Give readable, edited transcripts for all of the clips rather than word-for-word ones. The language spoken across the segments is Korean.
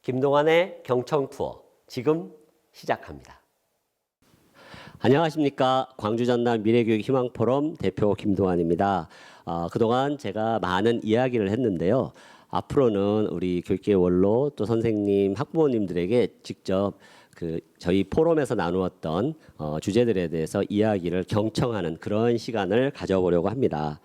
김동완의 경청 투어 지금 시작합니다. 안녕하십니까. 광주 전남 미래교육 희망포럼 대표 김동완입니다. 그동안 제가 많은 이야기를 했는데요. 앞으로는 우리 교육계 원로 또 선생님, 학부모님들에게 직접 저희 포럼에서 나누었던 주제들에 대해서 이야기를 경청하는 그런 시간을 가져보려고 합니다.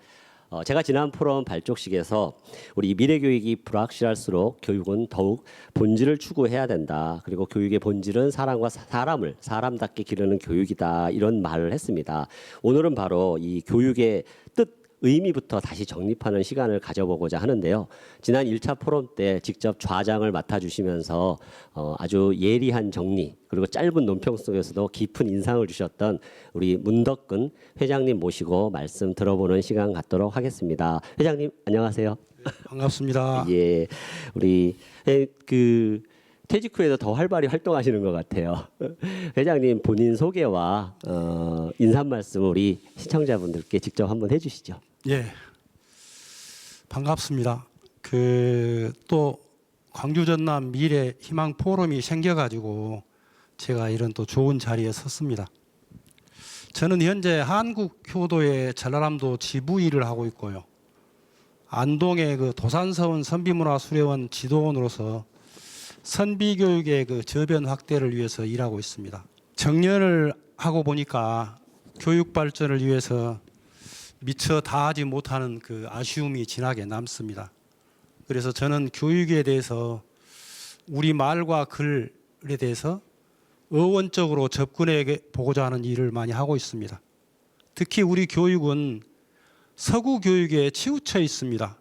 제가 지난 포럼 발족식에서 우리 미래교육이 불확실할수록 교육은 더욱 본질을 추구해야 된다. 그리고 교육의 본질은 사람과 사람을 사람답게 기르는 교육이다. 이런 말을 했습니다. 오늘은 바로 이 교육의 뜻, 의미부터 다시 정립하는 시간을 가져보고자 하는데요. 지난 1차 포럼 때 직접 좌장을 맡아주시면서 아주 예리한 정리 그리고 짧은 논평 속에서도 깊은 인상을 주셨던 우리 문덕근 회장님 모시고 말씀 들어보는 시간 갖도록 하겠습니다. 회장님 안녕하세요. 네, 반갑습니다. 예, 우리 퇴직 후에도 더 활발히 활동하시는 것 같아요. 회장님 본인 소개와 인사 말씀 우리 시청자분들께 직접 한번 해주시죠. 예, 반갑습니다. 또 광주 전남 미래 희망 포럼이 생겨가지고 제가 이런 또 좋은 자리에 섰습니다. 저는 현재 한국 효도의 전라남도 지부 일을 하고 있고요. 안동의 도산서원 선비문화수련원 지도원으로서 선비교육의 저변 확대를 위해서 일하고 있습니다. 정년을 하고 보니까 교육 발전을 위해서 미처 다하지 못하는 아쉬움이 진하게 남습니다. 그래서 저는 교육에 대해서 우리 말과 글에 대해서 어원적으로 접근해 보고자 하는 일을 많이 하고 있습니다. 특히 우리 교육은 서구 교육에 치우쳐 있습니다.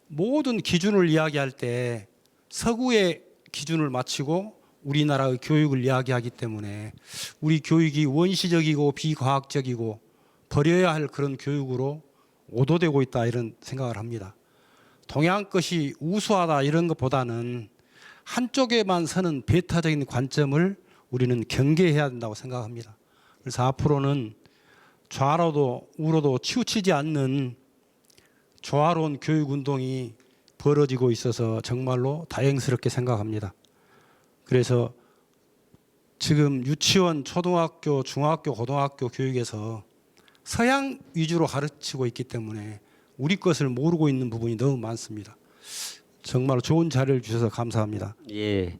모든 기준을 이야기할 때 서구의 기준을 맞추고 우리나라의 교육을 이야기하기 때문에 우리 교육이 원시적이고 비과학적이고 버려야 할 그런 교육으로 오도되고 있다 이런 생각을 합니다. 동양 것이 우수하다 이런 것보다는 한쪽에만 서는 배타적인 관점을 우리는 경계해야 된다고 생각합니다. 그래서 앞으로는 좌로도 우로도 치우치지 않는 조화로운 교육운동이 벌어지고 있어서 정말로 다행스럽게 생각합니다. 그래서 지금 유치원, 초등학교, 중학교, 고등학교 교육에서 서양 위주로 가르치고 있기 때문에 우리 것을 모르고 있는 부분이 너무 많습니다. 정말 좋은 자리를 주셔서 감사합니다. 예.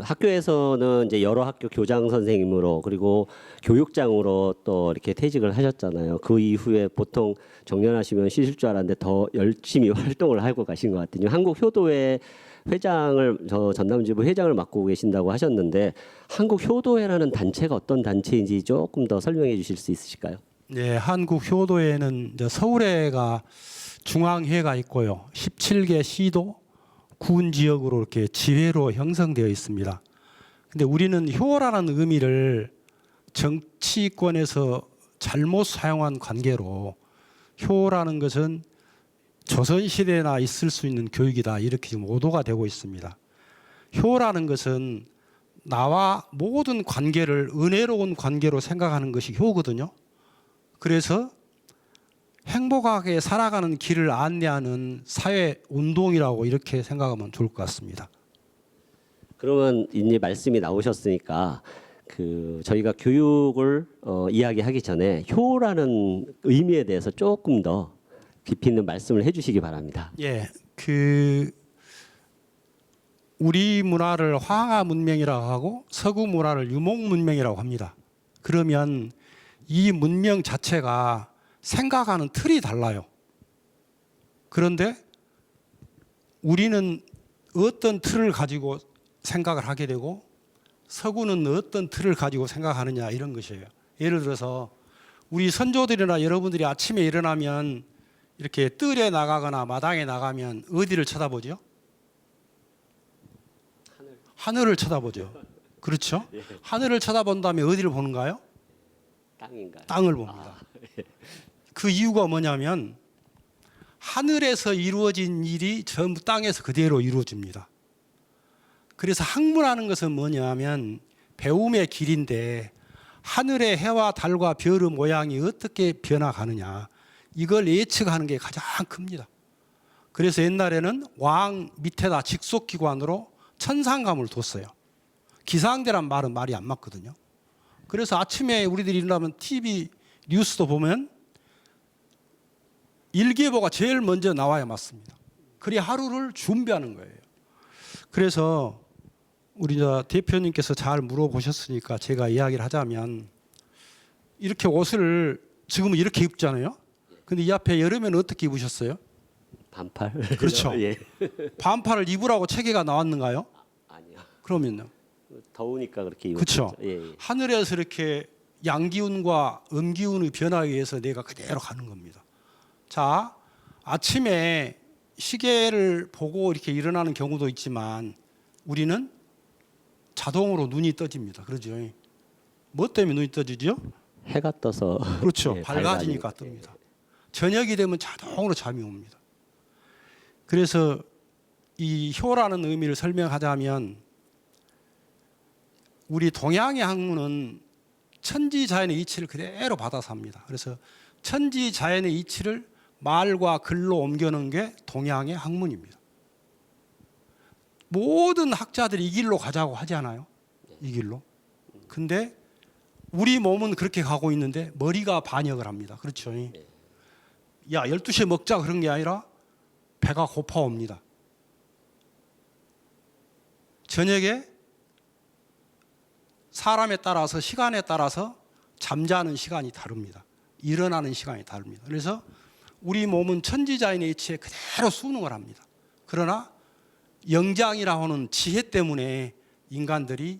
학교에서는 이제 여러 학교 교장 선생님으로 그리고 교육장으로 또 이렇게 퇴직을 하셨잖아요. 그 이후에 보통 정년하시면 쉬실 줄 알았는데 더 열심히 활동을 하고 가신 것 같아요. 한국 효도회 회장을 전남지부 회장을 맡고 계신다고 하셨는데 한국 효도회라는 단체가 어떤 단체인지 조금 더 설명해 주실 수 있으실까요? 네, 한국 효도회는 이제 서울에가 중앙회가 있고요. 17개 시도 군 지역으로 이렇게 지회로 형성되어 있습니다. 근데 우리는 효라는 의미를 정치권에서 잘못 사용한 관계로 효라는 것은 조선시대나 있을 수 있는 교육이다 이렇게 지금 오도가 되고 있습니다. 효라는 것은 나와 모든 관계를 은혜로운 관계로 생각하는 것이 효거든요. 그래서 행복하게 살아가는 길을 안내하는 사회 운동이라고 이렇게 생각하면 좋을 것 같습니다. 그러면 이제 말씀이 나오셨으니까 저희가 교육을 이야기하기 전에 효라는 의미에 대해서 조금 더 깊이 있는 말씀을 해주시기 바랍니다. 예, 우리 문화를 황하 문명이라고 하고 서구 문화를 유목 문명이라고 합니다. 그러면 이 문명 자체가 생각하는 틀이 달라요. 그런데 우리는 어떤 틀을 가지고 생각을 하게 되고 서구는 어떤 틀을 가지고 생각하느냐 이런 것이에요. 예를 들어서 우리 선조들이나 여러분들이 아침에 일어나면 이렇게 뜰에 나가거나 마당에 나가면 어디를 쳐다보죠? 하늘을 쳐다보죠. 그렇죠? 예. 하늘을 쳐다본 다음에 어디를 보는가요? 땅인가요? 땅을 봅니다. 그 이유가 뭐냐면 하늘에서 이루어진 일이 전부 땅에서 그대로 이루어집니다. 그래서 학문하는 것은 뭐냐면 배움의 길인데 하늘의 해와 달과 별의 모양이 어떻게 변화가느냐 이걸 예측하는 게 가장 큽니다. 그래서 옛날에는 왕 밑에다 직속기관으로 천상감을 뒀어요. 기상대란 말은 말이 안 맞거든요. 그래서 아침에 우리들이 일어나면 TV 뉴스도 보면 일기예보가 제일 먼저 나와야 맞습니다. 그래야 하루를 준비하는 거예요. 그래서 우리 대표님께서 잘 물어보셨으니까 제가 이야기를 하자면, 이렇게 옷을 지금은 이렇게 입잖아요. 근데 이 앞에 여름에는 어떻게 입으셨어요? 반팔. 그렇죠. 예. 반팔을 입으라고 체계가 나왔는가요? 아니요. 그러면요. 더우니까 그렇게 그렇죠. 입었죠. 예, 예. 하늘에서 이렇게 양기운과 음기운의 변화에 의해서 내가 그대로 가는 겁니다. 자, 아침에 시계를 보고 이렇게 일어나는 경우도 있지만 우리는 자동으로 눈이 떠집니다. 그러죠. 뭐 때문에 눈이 떠지죠? 해가 떠서. 그렇죠. 예, 밝아지니까 뜹니다. 저녁이 되면 자동으로 잠이 옵니다. 그래서 이 효라는 의미를 설명하자면, 우리 동양의 학문은 천지자연의 이치를 그대로 받아서 합니다. 그래서 천지자연의 이치를 말과 글로 옮겨놓은 게 동양의 학문입니다. 모든 학자들이 이 길로 가자고 하지 않아요? 이 길로. 근데 우리 몸은 그렇게 가고 있는데 머리가 반역을 합니다. 그렇죠? 야, 12시에 먹자 그런 게 아니라 배가 고파옵니다. 저녁에 사람에 따라서, 시간에 따라서 잠자는 시간이 다릅니다. 일어나는 시간이 다릅니다. 그래서 우리 몸은 천지자연의 이치에 그대로 순응을 합니다. 그러나 영장이라고 하는 지혜 때문에 인간들이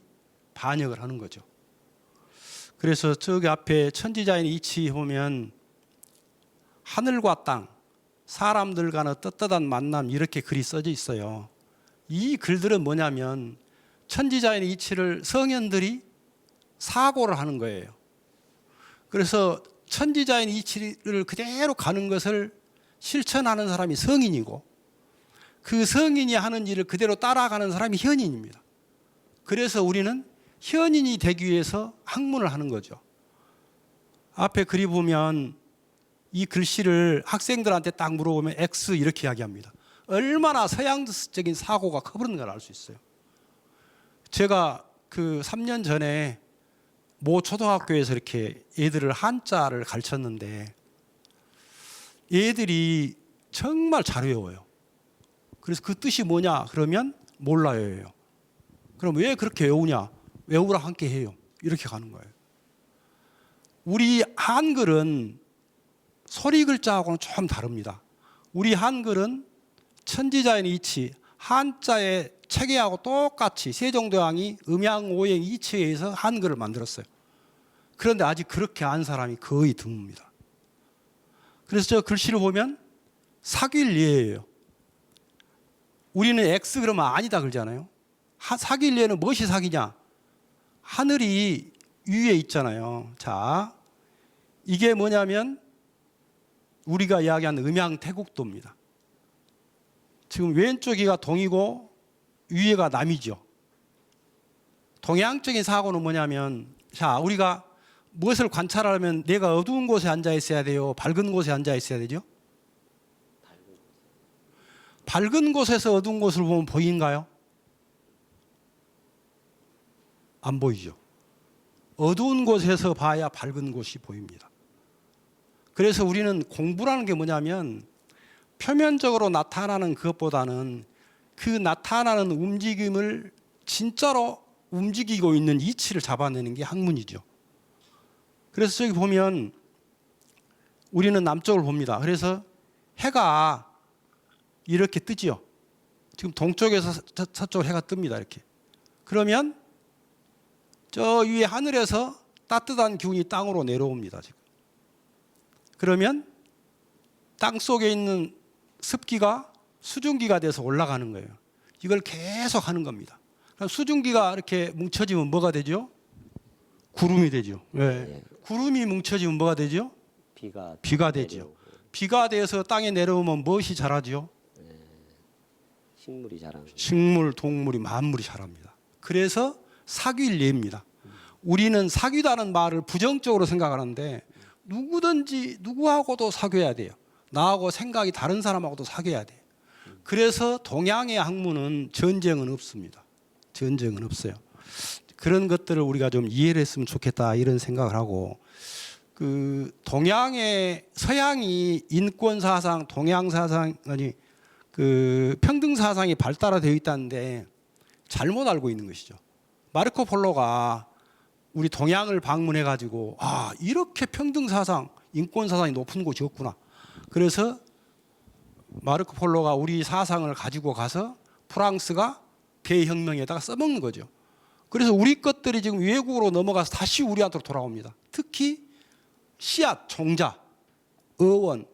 반역을 하는 거죠. 그래서 저기 앞에 천지자연의 이치 보면 하늘과 땅, 사람들 간의 떳떳한 만남, 이렇게 글이 써져 있어요. 이 글들은 뭐냐면 천지자연의 이치를 성현들이 사고를 하는 거예요. 그래서 천지자연의 이치를 그대로 가는 것을 실천하는 사람이 성인이고, 그 성인이 하는 일을 그대로 따라가는 사람이 현인입니다. 그래서 우리는 현인이 되기 위해서 학문을 하는 거죠. 앞에 글이 보면 이 글씨를 학생들한테 딱 물어보면 X 이렇게 이야기합니다. 얼마나 서양적인 사고가 커버리는 걸 알 수 있어요. 제가 그 3년 전에 모 초등학교에서 이렇게 애들을 한자를 가르쳤는데 애들이 정말 잘 외워요. 그래서 그 뜻이 뭐냐 그러면 몰라요. 그럼 왜 그렇게 외우냐? 외우라 함께 해요. 이렇게 가는 거예요. 우리 한글은 소리 글자하고는 좀 다릅니다. 우리 한글은 천지자연의 이치, 한자의 체계하고 똑같이 세종대왕이 음양오행 이치에 의해서 한글을 만들었어요. 그런데 아직 그렇게 안 사람이 거의 드뭅니다. 그래서 저 글씨를 보면 사귈 예예요. 우리는 X 그러면 아니다 그러잖아요. 사귈 예는 무엇이 사귀냐? 하늘이 위에 있잖아요. 자, 이게 뭐냐면 우리가 이야기하는 음양태국도입니다. 지금 왼쪽이가 동이고 위에가 남이죠. 동양적인 사고는 뭐냐면, 자, 우리가 무엇을 관찰하려면 내가 어두운 곳에 앉아 있어야 돼요? 밝은 곳에 앉아 있어야 되죠? 밝은 곳에서 어두운 곳을 보면 보인가요? 안 보이죠. 어두운 곳에서 봐야 밝은 곳이 보입니다. 그래서 우리는 공부라는 게 뭐냐면 표면적으로 나타나는 그것보다는 그 나타나는 움직임을 진짜로 움직이고 있는 이치를 잡아내는 게 학문이죠. 그래서 저기 보면 우리는 남쪽을 봅니다. 그래서 해가 이렇게 뜨지요. 지금 동쪽에서 서쪽으로 해가 뜹니다. 이렇게. 그러면 저 위에 하늘에서 따뜻한 기운이 땅으로 내려옵니다. 지금. 그러면 땅 속에 있는 습기가 수증기가 돼서 올라가는 거예요. 이걸 계속 하는 겁니다. 그럼 수증기가 이렇게 뭉쳐지면 뭐가 되죠? 구름이 되죠. 네. 구름이 뭉쳐지면 뭐가 되죠? 비가 되죠. 비가 돼서 땅에 내려오면 무엇이 자라죠? 식물이 자라는. 식물, 동물이, 만물이 자랍니다. 그래서 사귈 예입니다. 우리는 사귀다는 말을 부정적으로 생각하는데 누구든지 누구하고도 사귀어야 돼요. 나하고 생각이 다른 사람하고도 사귀어야 돼요. 그래서 동양의 학문은 전쟁은 없습니다. 전쟁은 없어요. 그런 것들을 우리가 좀 이해를 했으면 좋겠다 이런 생각을 하고 그 동양의 서양이 인권 사상, 동양 사상 아니 그 평등 사상이 발달되어 있다는데 잘못 알고 있는 것이죠. 마르코 폴로가 우리 동양을 방문해 가지고 아 이렇게 평등 사상, 인권 사상이 높은 곳이 없구나. 그래서 마르코 폴로가 우리 사상을 가지고 가서 프랑스가 대혁명에다가 써먹는 거죠. 그래서 우리 것들이 지금 외국으로 넘어가서 다시 우리한테로 돌아옵니다. 특히 씨앗, 종자, 어원,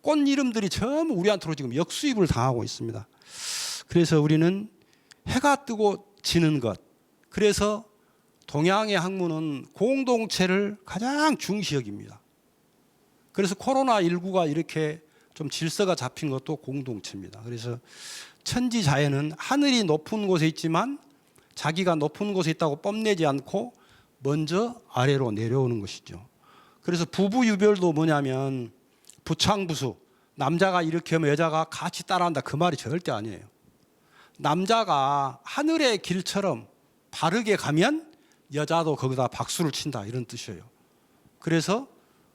꽃 이름들이 전부 우리한테로 지금 역수입을 당하고 있습니다. 그래서 우리는 해가 뜨고 지는 것. 그래서 동양의 학문은 공동체를 가장 중시 여깁니다. 그래서 코로나19가 이렇게 좀 질서가 잡힌 것도 공동체입니다. 그래서 천지자연은 하늘이 높은 곳에 있지만 자기가 높은 곳에 있다고 뽐내지 않고 먼저 아래로 내려오는 것이죠. 그래서 부부 유별도 뭐냐면 부창부수, 남자가 이렇게 하면 여자가 같이 따라한다 그 말이 절대 아니에요. 남자가 하늘의 길처럼 바르게 가면 여자도 거기다 박수를 친다 이런 뜻이에요. 그래서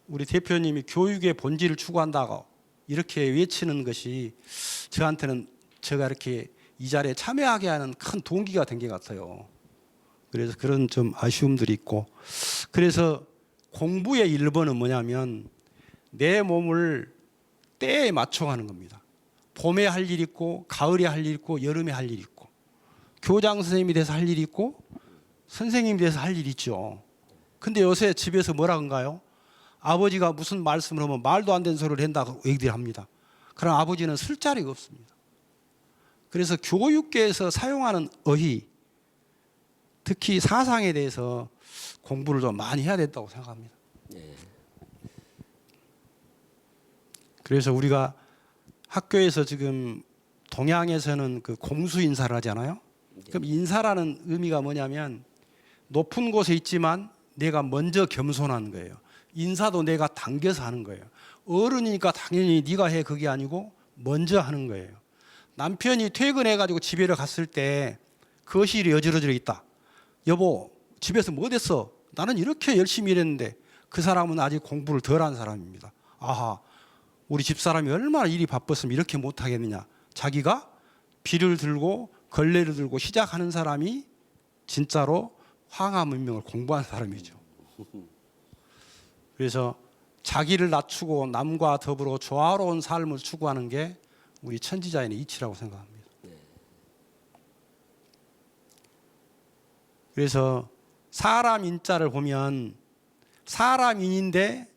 우리 대표님이 교육의 본질을 추구한다고 이렇게 외치는 것이 저한테는 제가 이렇게 이 자리에 참여하게 하는 큰 동기가 된 것 같아요. 그래서 그런 좀 아쉬움들이 있고 그래서 공부의 1번은 뭐냐면 내 몸을 때에 맞춰가는 겁니다. 봄에 할 일 있고 가을에 할 일 있고 여름에 할 일 있고 교장 선생님이 돼서 할 일이 있고 선생님이 돼서 할 일이 있죠. 근데 요새 집에서 뭐라 그런가요? 아버지가 무슨 말씀을 하면 말도 안 되는 소리를 한다고 얘기들 합니다. 그럼 아버지는 쓸 자리가 없습니다. 그래서 교육계에서 사용하는 어휘, 특히 사상에 대해서 공부를 좀 많이 해야 된다고 생각합니다. 그래서 우리가 학교에서 지금 동양에서는 그 공수 인사를 하잖아요. 그럼 인사라는 의미가 뭐냐면 높은 곳에 있지만 내가 먼저 겸손하는 거예요. 인사도 내가 당겨서 하는 거예요. 어른이니까 당연히 네가 해 그게 아니고 먼저 하는 거예요. 남편이 퇴근해가지고 집에를 갔을 때 거실이 어지러져 있다. 여보 집에서 뭐 됐어? 나는 이렇게 열심히 일했는데 그 사람은 아직 공부를 덜 한 사람입니다. 아하 우리 집사람이 얼마나 일이 바빴으면 이렇게 못하겠느냐. 자기가 비를 들고 걸레를 들고 시작하는 사람이 진짜로 황하 문명을 공부한 사람이죠. 그래서 자기를 낮추고 남과 더불어 조화로운 삶을 추구하는 게 우리 천지자연의 이치라고 생각합니다. 그래서 사람 인자를 보면 사람인인데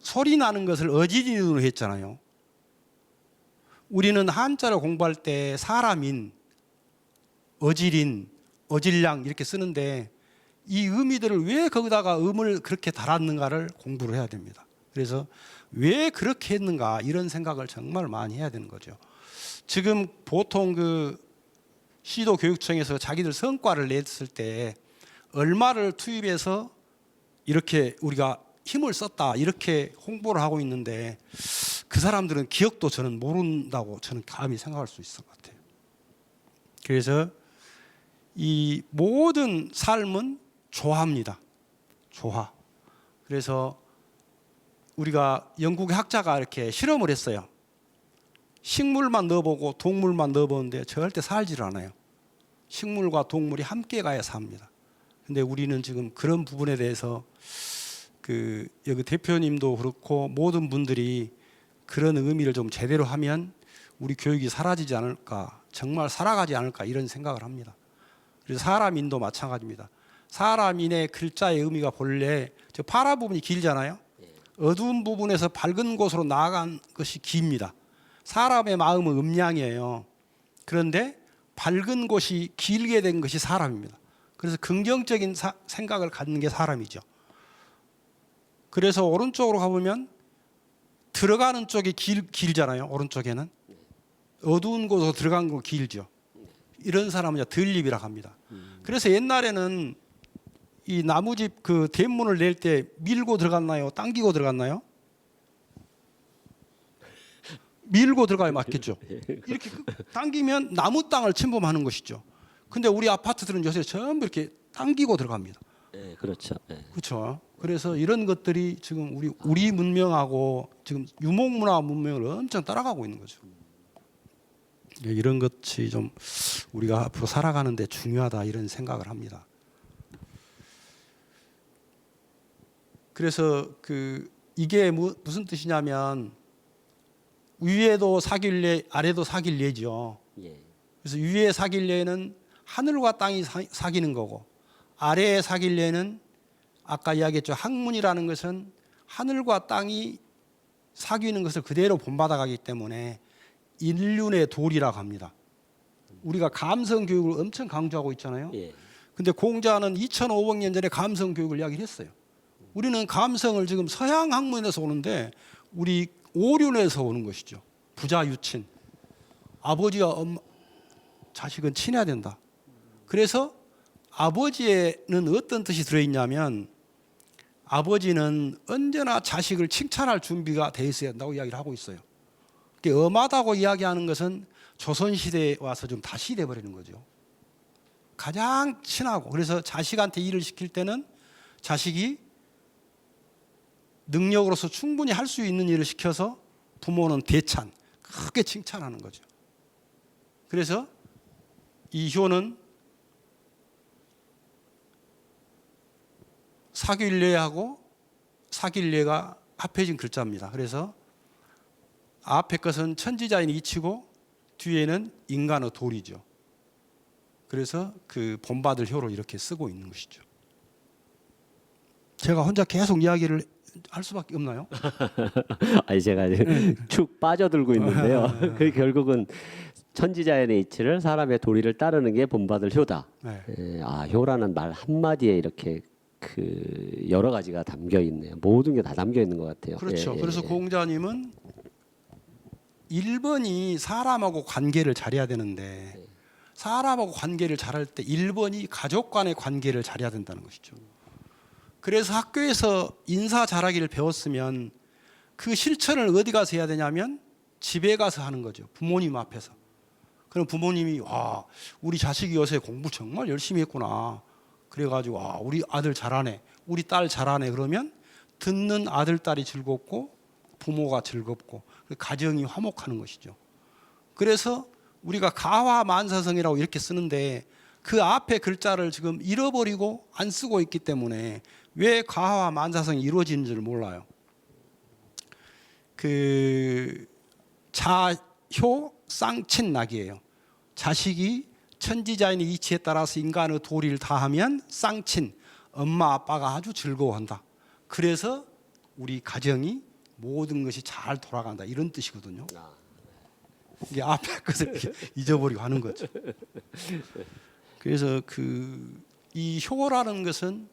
소리 나는 것을 어지린으로 했잖아요. 우리는 한자를 공부할 때 사람인, 어지린, 어질량 이렇게 쓰는데 이 의미들을 왜 거기다가 음을 그렇게 달았는가를 공부를 해야 됩니다. 그래서 왜 그렇게 했는가 이런 생각을 정말 많이 해야 되는 거죠. 지금 보통 그 시도교육청에서 자기들 성과를 냈을 때 얼마를 투입해서 이렇게 우리가 힘을 썼다 이렇게 홍보를 하고 있는데 그 사람들은 기억도 저는 모른다고 저는 감히 생각할 수 있을 것 같아요. 그래서 이 모든 삶은 조화입니다. 조화. 그래서 우리가 영국의 학자가 이렇게 실험을 했어요. 식물만 넣어보고 동물만 넣어보는데 절대 살지를 않아요. 식물과 동물이 함께 가야 삽니다. 근데 우리는 지금 그런 부분에 대해서 그 여기 대표님도 그렇고 모든 분들이 그런 의미를 좀 제대로 하면 우리 교육이 사라지지 않을까, 정말 살아가지 않을까 이런 생각을 합니다. 그래서 사람인도 마찬가지입니다. 사람인의 글자의 의미가 본래 저 파란 부분이 길잖아요. 어두운 부분에서 밝은 곳으로 나아간 것이 깁니다. 사람의 마음은 음양이에요. 그런데 밝은 곳이 길게 된 것이 사람입니다. 그래서 긍정적인 생각을 갖는 게 사람이죠. 그래서 오른쪽으로 가보면 들어가는 쪽이 길잖아요. 오른쪽에는 어두운 곳으로 들어간 거 길죠. 이런 사람은 들립이라고 합니다. 그래서 옛날에는 이 나무집 그 대문을 낼 때 밀고 들어갔나요? 당기고 들어갔나요? 밀고 들어가야 맞겠죠. 이렇게 당기면 나무 땅을 침범하는 것이죠. 근데 우리 아파트들은 요새 전부 이렇게 당기고 들어갑니다. 네, 그렇죠. 네. 그렇죠. 그래서 이런 것들이 지금 우리 문명하고 지금 유목문화 문명을 엄청 따라가고 있는 거죠. 예, 이런 것이 좀 우리가 앞으로 살아가는데 중요하다 이런 생각을 합니다. 그래서 이게 무슨 뜻이냐면 위에도 사귈래 아래도 사귈래죠. 예. 그래서 위에 사귈래는 하늘과 땅이 사귀는 거고 아래에 사귈래는 아까 이야기했죠. 학문이라는 것은 하늘과 땅이 사귀는 것을 그대로 본받아가기 때문에 인륜의 도리라고 합니다. 우리가 감성 교육을 엄청 강조하고 있잖아요. 예. 근데 공자는 2500년 전에 감성 교육을 이야기를 했어요. 우리는 감성을 지금 서양 학문에서 오는데 우리 오륜에서 오는 것이죠. 부자 유친. 아버지와 자식은 친해야 된다. 그래서 아버지에는 어떤 뜻이 들어있냐면 아버지는 언제나 자식을 칭찬할 준비가 돼 있어야 한다고 이야기를 하고 있어요. 엄하다고 이야기하는 것은 조선시대에 와서 좀 다시 돼버리는 거죠. 가장 친하고 그래서 자식한테 일을 시킬 때는 자식이 능력으로서 충분히 할 수 있는 일을 시켜서 부모는 대찬, 크게 칭찬하는 거죠. 그래서 이 효는 사귈래하고 사귈래가 합해진 글자입니다. 그래서 앞에 것은 천지자인 이치고 뒤에는 인간의 도리죠. 그래서 본받을 효로 이렇게 쓰고 있는 것이죠. 제가 혼자 계속 이야기를 할 수밖에 없나요? 아니 제가 축 빠져들고 있는데요. 그 결국은 천지자연의 이치를 사람의 도리를 따르는 게 본받을 효다. 네. 효라는 말 한마디에 이렇게 여러 가지가 담겨 있네요. 모든 게 다 담겨 있는 것 같아요. 그렇죠. 그래서 공자님은 1번이 사람하고 관계를 잘해야 되는데 사람하고 관계를 잘할 때 1번이 가족 간의 관계를 잘해야 된다는 것이죠. 그래서 학교에서 인사 잘하기를 배웠으면 그 실천을 어디 가서 해야 되냐면 집에 가서 하는 거죠. 부모님 앞에서. 그럼 부모님이 와 우리 자식이 요새 공부 정말 열심히 했구나. 그래가지고 우리 아들 잘하네. 우리 딸 잘하네. 그러면 듣는 아들, 딸이 즐겁고 부모가 즐겁고 가정이 화목하는 것이죠. 그래서 우리가 가화만사성이라고 이렇게 쓰는데 그 앞에 글자를 지금 잃어버리고 안 쓰고 있기 때문에 왜 가화만사성이 이루어지는지를 몰라요. 자효 쌍친낙이에요. 자식이 천지자인의 이치에 따라서 인간의 도리를 다하면 쌍친, 엄마 아빠가 아주 즐거워한다. 그래서 우리 가정이 모든 것이 잘 돌아간다 이런 뜻이거든요. 이게 앞에 것을 잊어버리고 하는 거죠. 그래서 이 효라는 것은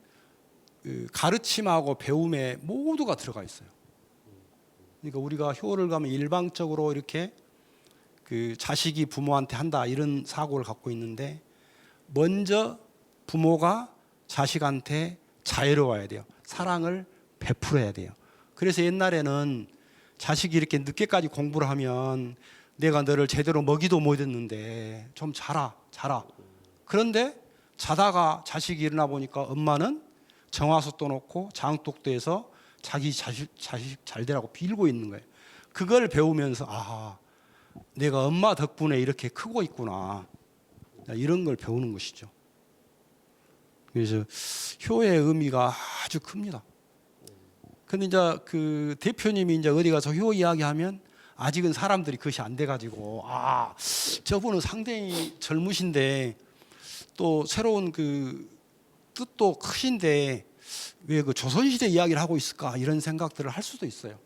가르침하고 배움에 모두가 들어가 있어요. 그러니까 우리가 효를 가면 일방적으로 이렇게 자식이 부모한테 한다 이런 사고를 갖고 있는데 먼저 부모가 자식한테 자애로워야 돼요. 사랑을 베풀어야 돼요. 그래서 옛날에는 자식이 이렇게 늦게까지 공부를 하면 내가 너를 제대로 먹이도 못 했는데 좀 자라. 그런데 자다가 자식이 일어나 보니까 엄마는 정화솥도 놓고 장독도 해서 자기 자식 잘 되라고 빌고 있는 거예요. 그걸 배우면서 내가 엄마 덕분에 이렇게 크고 있구나. 이런 걸 배우는 것이죠. 그래서 효의 의미가 아주 큽니다. 근데 이제 대표님이 이제 어디 가서 효 이야기하면 아직은 사람들이 그것이 안 돼가지고 저분은 상당히 젊으신데 또 새로운 뜻도 크신데 왜 조선시대 이야기를 하고 있을까 이런 생각들을 할 수도 있어요.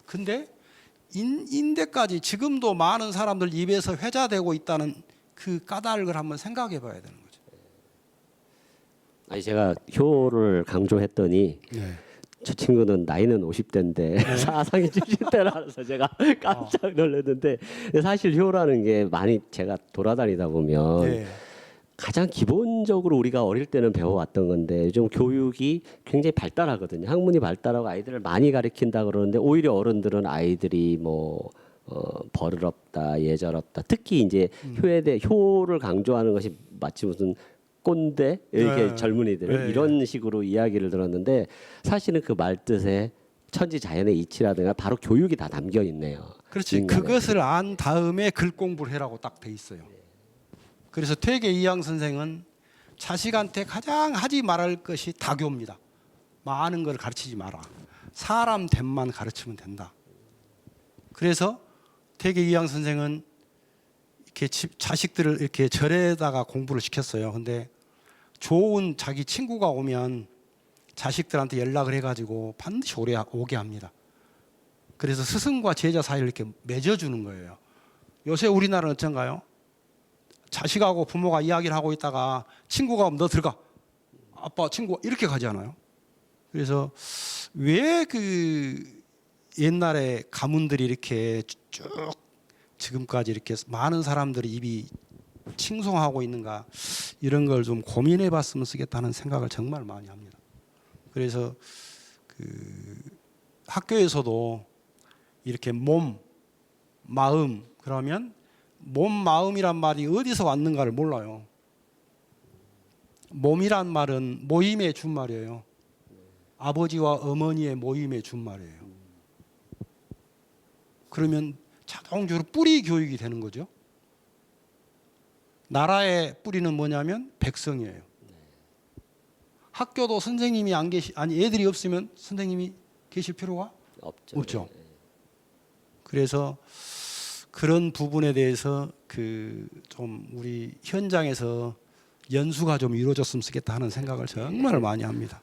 근데 인대까지 지금도 많은 사람들 입에서 회자되고 있다는 그 까닭을 한번 생각해 봐야 되는 거죠. 아니 제가 효를 강조했더니 네. 저 친구는 나이는 50대인데 사상이 70대라서 제가 깜짝 놀랐는데 사실 효라는 게 많이 제가 돌아다니다 보면 네. 가장 기본적으로 우리가 어릴 때는 배워왔던 건데 요즘 교육이 굉장히 발달하거든요. 학문이 발달하고 아이들을 많이 가르친다 그러는데 오히려 어른들은 아이들이 버릇없다, 예절없다. 특히 이제 효를 강조하는 것이 마치 무슨 꼰대 이렇게 네. 젊은이들 네. 이런 식으로 이야기를 들었는데 사실은 그 말뜻에 천지자연의 이치라든가 바로 교육이 다 담겨 있네요. 그렇지. 인간의. 그것을 안 다음에 글 공부를 해라고 딱 돼 있어요. 그래서 퇴계 이황 선생은 자식한테 가장 하지 말할 것이 다교입니다. 많은 걸 가르치지 마라. 사람 됨만 가르치면 된다. 그래서 퇴계 이황 선생은 이렇게 자식들을 이렇게 절에다가 공부를 시켰어요. 근데 좋은 자기 친구가 오면 자식들한테 연락을 해가지고 반드시 오게 합니다. 그래서 스승과 제자 사이를 이렇게 맺어주는 거예요. 요새 우리나라는 어쩐가요? 자식하고 부모가 이야기를 하고 있다가 친구가 오면 너 들어가. 아빠 친구가 이렇게 가지 않아요? 그래서 왜 그 옛날에 가문들이 이렇게 쭉 지금까지 이렇게 많은 사람들이 입이 칭송하고 있는가 이런 걸 좀 고민해 봤으면 쓰겠다는 생각을 정말 많이 합니다. 그래서 그 학교에서도 이렇게 몸, 마음 그러면 몸, 마음이란 말이 어디서 왔는가를 몰라요. 몸이란 말은 모임의 준말이에요. 아버지와 어머니의 모임의 준말이에요. 그러면 자동적으로 뿌리 교육이 되는 거죠. 나라의 뿌리는 뭐냐면 백성이에요. 학교도 선생님이 아니 애들이 없으면 선생님이 계실 필요가 없죠. 그래서 그런 부분에 대해서 그 좀 우리 현장에서 연수가 좀 이루어졌으면 좋겠다 하는 생각을 정말 많이 합니다.